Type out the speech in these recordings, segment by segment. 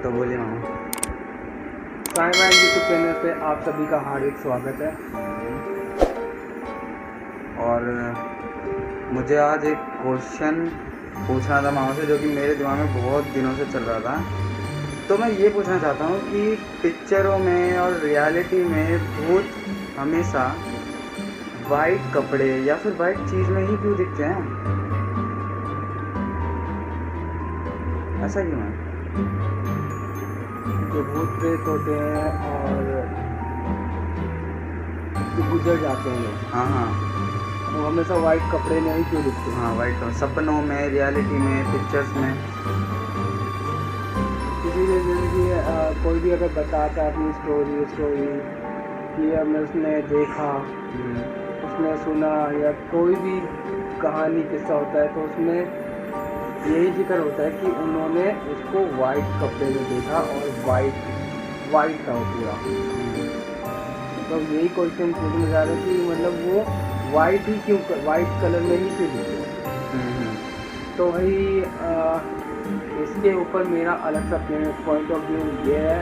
तो बोलिए मामा। Sai man YouTube channel पे आप सभी का हार्दिक स्वागत है। और मुझे आज एक क्वेश्चन पूछना था मामा से, जो कि मेरे दिमाग में बहुत दिनों से चल रहा था। तो मैं ये पूछना चाहता हूँ कि पिक्चरों में और रियलिटी में भूत हमेशा वाइट कपड़े या फिर वाइट चीज़ में ही क्यों दिखते हैं? ऐसा क्यों है? जो भूत प्रेत होते हैं और जो गुजर जाते हैं लोग, हाँ, वो हमेशा वाइट कपड़े में ही क्यों दिखते हैं? हाँ, वाइट सपनों में, रियलिटी में, पिक्चर्स में। किसी भी जिंदगी कोई भी अगर बताता है अपनी स्टोरी कि हमने उसने देखा, उसने सुना, या कोई भी कहानी किस्सा होता है, तो उसमें यही जिक्र होता है कि उन्होंने उसको वाइट कपड़े में देखा और वाइट था वो पूरा। तो यही क्वेश्चन पूछने जा रहे कि मतलब वो वाइट ही क्यों, वाइट कलर में ही क्यों दिखे? तो वही इसके ऊपर मेरा अलग सा पॉइंट ऑफ व्यू ये है।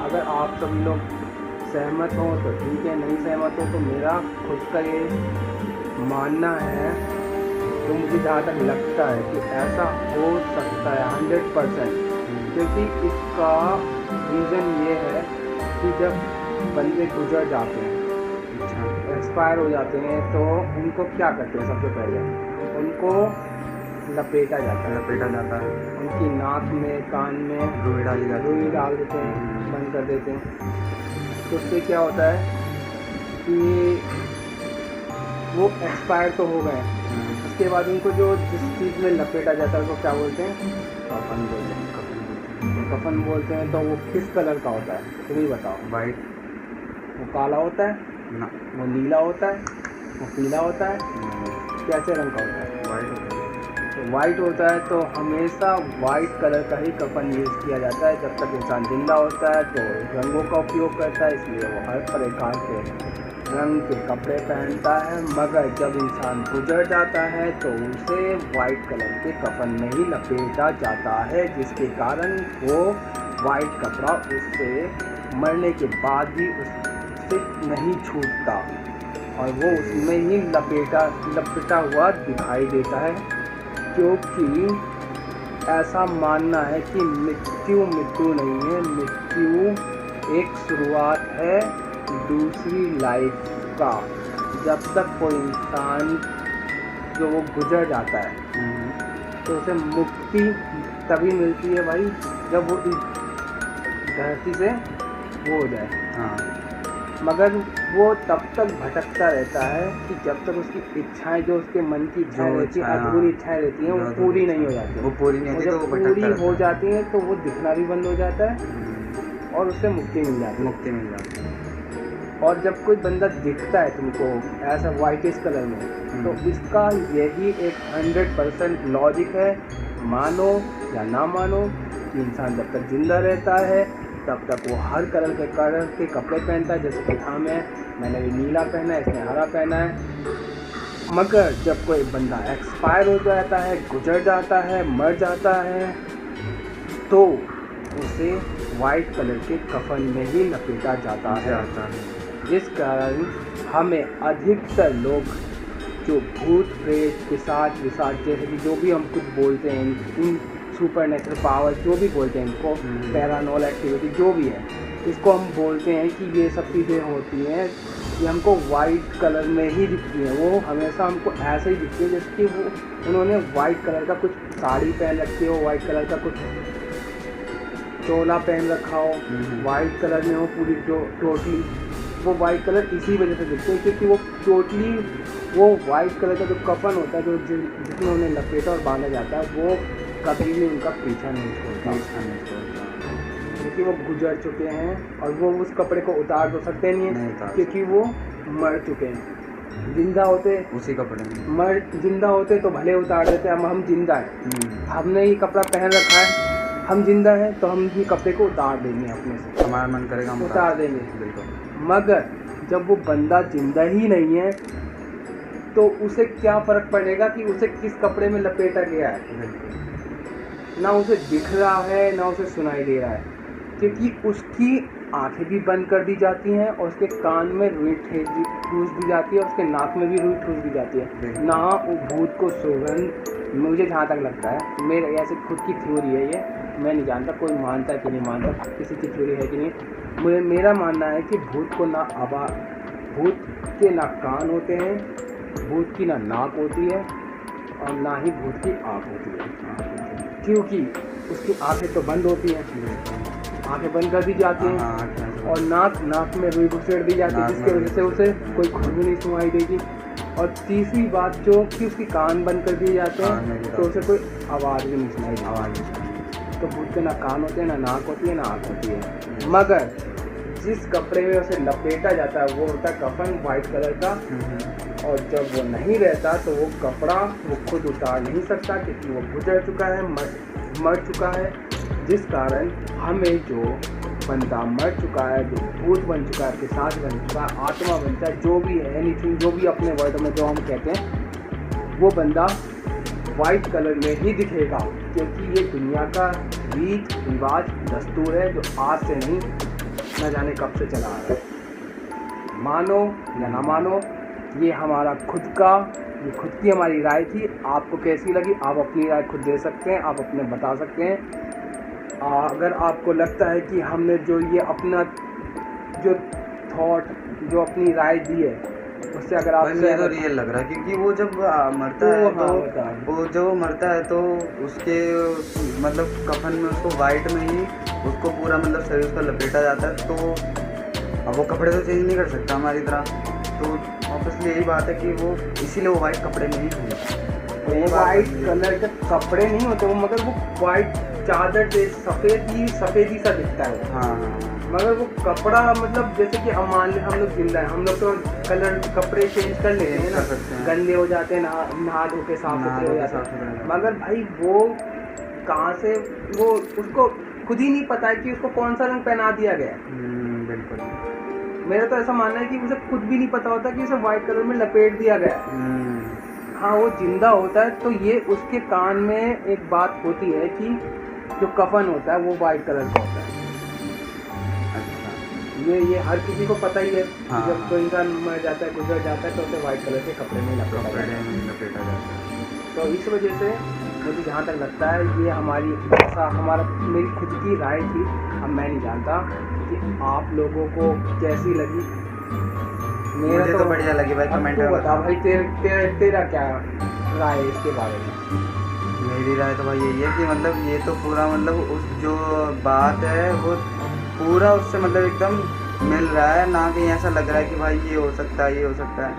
अगर आप सभी लोग सहमत हो तो ठीक है, नहीं सहमत हो तो मेरा खुद का ये मानना है, तो मुझे जहाँ तक लगता है कि ऐसा हो सकता है 100%। क्योंकि इसका रीज़न ये है कि जब बंदे गुजर जाते हैं, एक्सपायर हो जाते हैं, तो उनको क्या करते हैं? सबसे पहले उनको लपेटा जाता है। उनकी नाक में, कान में रुई डाल देते हैं, बंद कर देते हैं। तो उससे क्या होता है कि वो एक्सपायर तो हो गए, उसके बाद उनको जो जिस चीज़ में लपेटा जाता है उसको क्या बोलते हैं? कफन बोलते हैं। तो वो किस कलर का होता है तुम ही बताओ? वाइट। वो काला होता है ना, वो नीला होता है, वो पीला होता है, कैसे रंग का होता है? वाइट होता है। तो वाइट होता है। तो हमेशा वाइट कलर का ही कफन यूज़ किया जाता है। जब तक इंसान जिंदा होता है तो रंगों का उपयोग करता है, इसलिए वो हर प्रकार के रंग के कपड़े पहनता है। मगर जब इंसान गुजर जाता है तो उसे वाइट कलर के कफन में ही लपेटा जाता है, जिसके कारण वो वाइट कपड़ा उससे मरने के बाद भी उससे नहीं छूटता और वो उसमें ही लपेटा हुआ दिखाई देता है। क्योंकि ऐसा मानना है कि मृत्यु नहीं है, मृत्यु एक शुरुआत है दूसरी लाइफ का। जब तक कोई इंसान जो वो गुजर जाता है तो उसे मुक्ति तभी मिलती है भाई, जब वो इस धरती से वो हो जाए। मगर वो तब तक भटकता रहता है कि जब तक उसकी इच्छाएं, जो उसके मन की इच्छाएं रहती हैं, अधूरी इच्छाएं रहती हैं, वो पूरी नहीं हो जाती। वो पूरी नहीं होती, तो वो पूरी हो जाती हैं तो वो दिखना भी बंद हो जाता है और उससे मुक्ति मिल जाती है। और जब कोई बंदा दिखता है तुमको ऐसा वाइटिश कलर में, तो इसका यही एक 100% लॉजिक है, मानो या ना मानो, कि इंसान जब तक जिंदा रहता है तब तक वो हर कलर के कपड़े पहनता है। जैसे कि मैंने भी नीला पहना है, इसने हरा पहना है। मगर जब कोई बंदा एक्सपायर हो जाता है, गुजर जाता है, मर जाता है, तो उसे वाइट कलर के कफन में ही लपेटा जाता है। जिस कारण हमें अधिकतर लोग जो भूत प्रेत पिशाच जैसे कि जो भी हम कुछ बोलते हैं, इन सुपर नेचुरल पावर जो भी बोलते हैं इनको, पैरानॉर्मल एक्टिविटी जो भी है, इसको हम बोलते हैं कि ये सब चीज़ें होती हैं, ये हमको वाइट कलर में ही दिखती हैं। वो हमेशा हमको ऐसे ही दिखती है जैसे कि वो उन्होंने वाइट कलर का कुछ साड़ी पहन रखी हो, वाइट कलर का कुछ चोला पहन रखा हो, वाइट कलर में हो पूरी टोटली। वो वाइट कलर इसी वजह से दिखते हैं क्योंकि वो टोटली वो वाइट कलर का जो कफन होता है, जो जिसमें उन्हें लपेटा और बांधा जाता है, वो कभी भी उनका पीछा नहीं छोड़ता। क्योंकि वो गुजर चुके हैं और वो उस कपड़े को उतार तो सकते नहीं है, क्योंकि वो मर चुके हैं। जिंदा होते उसी कपड़े में, जिंदा होते तो भले उतार देते। हम जिंदा हैं, हमने ये कपड़ा पहन रखा है, हम जिंदा हैं तो हम ये कपड़े को उतार देंगे, अपने से हमारा मन करेगा हम उतार देंगे, बिल्कुल। मगर जब वो बंदा जिंदा ही नहीं है तो उसे क्या फ़र्क पड़ेगा कि उसे किस कपड़े में लपेटा गया है? ना उसे दिख रहा है ना उसे सुनाई दे रहा है, क्योंकि उसकी आंखें भी बंद कर दी जाती हैं और उसके कान में रुई ठूस दी जाती है और उसके नाक में भी रुई ठूस दी जाती है। ना वो भूत को सुगंध, मुझे जहाँ तक लगता है, मेरे ऐसे खुद की थ्योरी है ये, मैं नहीं जानता कोई मानता है कि नहीं मानता, किसी की थ्योरी है कि नहीं, मेरा मानना है कि भूत को ना भूत के ना कान होते हैं, भूत की ना नाक होती है और ना ही भूत की आँख होती है, क्योंकि उसकी आंखें तो बंद होती हैं, आंखें बंद कर दी जाती हैं और नाक में रुई घुसेड़ दी जाती है, जिसकी वजह से उसे कोई खुशबू नहीं सुनाई देगी। और तीसरी बात जो कि उसके कान बंद कर दिए जाते हैं तो उसे कोई आवाज़ भी नहीं सुनाई देगी। तो भूत के ना कान होते हैं, ना नाक होती है, ना आँख होती है। मगर जिस कपड़े में उसे लपेटा जाता है वो होता है कफन, वाइट कलर का, और जब वो नहीं रहता तो वो कपड़ा वो खुद उतार नहीं सकता, क्योंकि वो गुजर चुका है, मर चुका है, जिस कारण हमें जो बंदा मर चुका है, जो भूत बन चुका है, पिशाच बन चुका है, आत्मा बन चुका है, जो भी है, एनीथिंग, जो भी अपने वर्ड में जो हम कहते हैं, वो बंदा वाइट कलर में ही दिखेगा, क्योंकि ये दुनिया का रीत रिवाज दस्तूर है जो आज से नहीं, न जाने कब से चला आ रहा है। मानो या ना मानो, ये हमारा खुद की हमारी राय थी। आपको कैसी लगी आप अपनी राय खुद दे सकते हैं, आप अपने बता सकते हैं। अगर आपको लगता है कि हमने जो ये अपना जो थॉट, जो अपनी राय दी है, उससे अगर आप मुझे तो रियल लग रहा है, क्योंकि वो जब मरता है तो वो जो मरता है तो उसके मतलब कफन में उसको वाइट में ही उसको पूरा मतलब शरीर उसका लपेटा जाता है, तो अब वो कपड़े तो चेंज नहीं कर सकता हमारी तरह, तो ऑब्वियसली यही बात है कि वो इसीलिए वो वाइट कपड़े में ही घूमता है। वो वाइट कलर के कपड़े नहीं होते वो, मगर वो वाइट चादर से सफ़ेदी सा दिखता है। हाँ। मगर वो कपड़ा मतलब जैसे कि मान लें हम लोग जिंदा है, हम लोग तो कलर कपड़े चेंज कर लेते हैं ना, गंदे हो जाते हैं, नहा धो के साफ सुथरे हो जाते हैं। मगर भाई वो कहाँ से, वो उसको खुद ही नहीं पता है कि उसको कौन सा रंग पहना दिया गया। बिल्कुल, मेरा तो ऐसा मानना है कि उसे खुद भी नहीं पता होता कि उसे वाइट कलर में लपेट दिया गया। हाँ, वो जिंदा होता है तो ये उसके कान में एक बात होती है कि जो कफन होता है वो वाइट कलर का होता है। ये हर किसी को पता ही है। हाँ। जब कोई इंसान मर जाता है, गुजर जाता है, तो उसे वाइट कलर के कपड़े में लपेटा जाता है। तो इस वजह से मुझे जहाँ तक लगता है ये मेरी खुद की राय थी। अब मैं नहीं जानता कि आप लोगों को कैसी लगी। मुझे तो बढ़िया लगी भाई, कमेंट में बता भाई तेरा क्या राय है इसके बारे में। मेरी राय तो भाई यही है कि मतलब ये तो पूरा मतलब उस जो बात है वो पूरा उससे मतलब एकदम मिल रहा है, ना कि ऐसा लग रहा है कि भाई ये हो सकता है।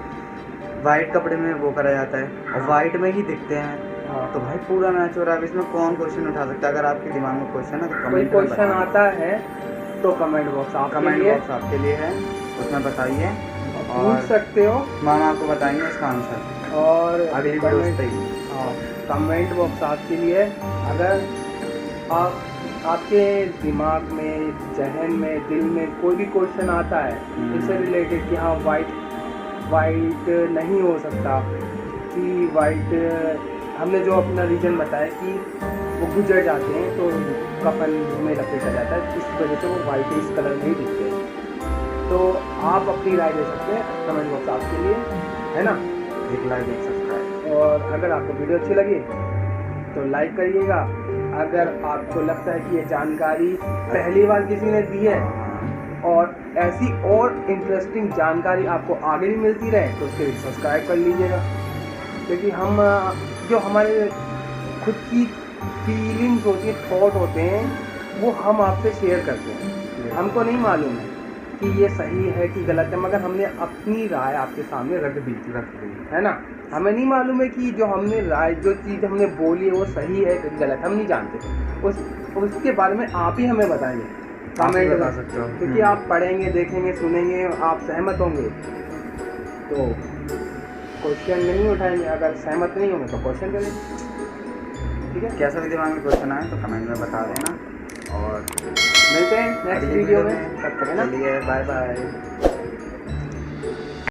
वाइट कपड़े में वो करा जाता है और वाइट में ही दिखते हैं। हाँ। तो भाई पूरा मैच हो रहा है। इसमें कौन क्वेश्चन उठा सकता है? अगर आपके दिमाग में क्वेश्चन है तो कमेंट में क्वेश्चन आता है तो कमेंट बॉक्स आपके लिए है, उसमें बताइए और पूछ सकते हो। मामा आपको बताएंगे इसका आंसर और अगली कमेंट बॉक्स आपके लिए। अगर आपके दिमाग में, जहन में, दिल में कोई भी क्वेश्चन आता है इससे रिलेटेड कि हाँ वाइट नहीं हो सकता, कि वाइट हमने जो अपना रीजन बताया कि वो गुजर जाते हैं तो कफन में लपेटा जाता है, इस वजह से वो वाइट इस कलर में ही दिखते हैं। तो आप अपनी राय दे सकते हैं, कमेंट बॉक्स आपके लिए है ना। एक लाइक, एक सब्सक्राइब, और अगर आपको वीडियो अच्छी लगी तो लाइक करिएगा। अगर आपको लगता है कि ये जानकारी पहली बार किसी ने दी है और ऐसी और इंटरेस्टिंग जानकारी आपको आगे भी मिलती रहे तो उसके लिए सब्सक्राइब कर लीजिएगा, क्योंकि हम जो हमारे खुद की फीलिंग्स होती हैं, थॉट होते हैं, वो हम आपसे शेयर करते हैं। हमको नहीं मालूम है कि ये सही है कि गलत है, मगर हमने अपनी राय आपके सामने रख दी है ना। हमें नहीं मालूम है कि जो हमने राय, जो चीज़ हमने बोली है वो सही है कि गलत, हम नहीं जानते। उसके बारे में आप ही हमें बताएंगे, कमेंट बता सकते हो, क्योंकि आप पढ़ेंगे, देखेंगे, सुनेंगे, आप सहमत होंगे तो क्वेश्चन नहीं उठाएंगे, अगर सहमत नहीं होंगे तो क्वेश्चन करेंगे। ठीक है, कैसा भी दिमाग में क्वेश्चन आए तो कमेंट में बता देना और मिलते हैं नेक्स्ट वीडियो में। तब तक है ना, बाय बाय।